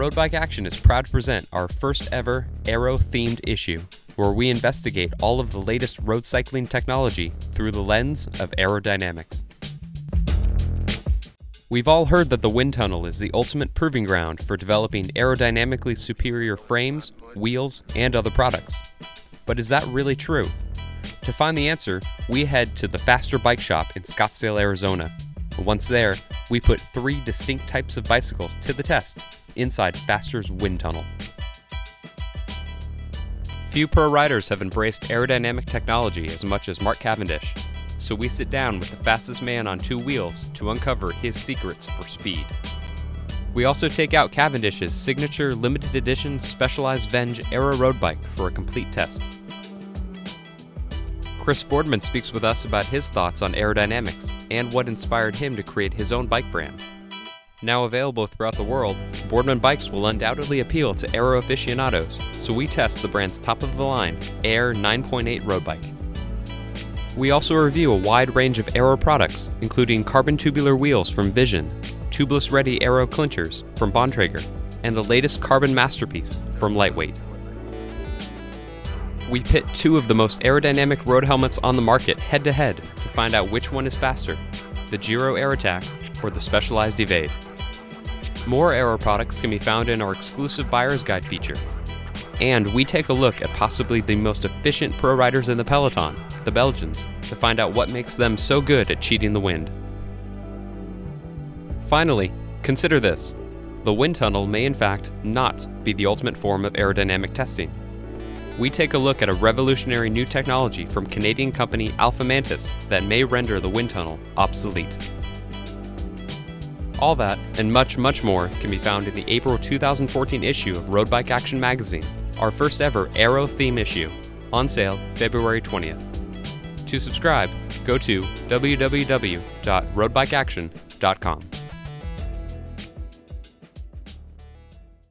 Road Bike Action is proud to present our first ever aero-themed issue, where we investigate all of the latest road cycling technology through the lens of aerodynamics. We've all heard that the wind tunnel is the ultimate proving ground for developing aerodynamically superior frames, wheels, and other products. But is that really true? To find the answer, we head to the Faster Bike Shop in Scottsdale, Arizona. Once there, we put 3 distinct types of bicycles to the test inside Faster's wind tunnel. Few pro riders have embraced aerodynamic technology as much as Mark Cavendish, so we sit down with the fastest man on 2 wheels to uncover his secrets for speed. We also take out Cavendish's signature limited edition Specialized Venge aero road bike for a complete test. Chris Boardman speaks with us about his thoughts on aerodynamics and what inspired him to create his own bike brand. Now available throughout the world, Boardman bikes will undoubtedly appeal to aero aficionados, so we test the brand's top-of-the-line AiR 9.8 road bike. We also review a wide range of aero products, including carbon tubular wheels from Vision, tubeless-ready aero clinchers from Bontrager, and the latest carbon masterpiece from Lightweight. We pit 2 of the most aerodynamic road helmets on the market head-to-head to find out which one is faster, the Giro Air Attack or the Specialized Evade. More aero products can be found in our exclusive Buyer's Guide feature. And we take a look at possibly the most efficient pro riders in the peloton, the Belgians, to find out what makes them so good at cheating the wind. Finally, consider this. The wind tunnel may in fact not be the ultimate form of aerodynamic testing. We take a look at a revolutionary new technology from Canadian company Alpha Mantis that may render the wind tunnel obsolete. All that and much, much more can be found in the April 2014 issue of Road Bike Action magazine, our first ever aero theme issue, on sale February 20th. To subscribe, go to www.roadbikeaction.com.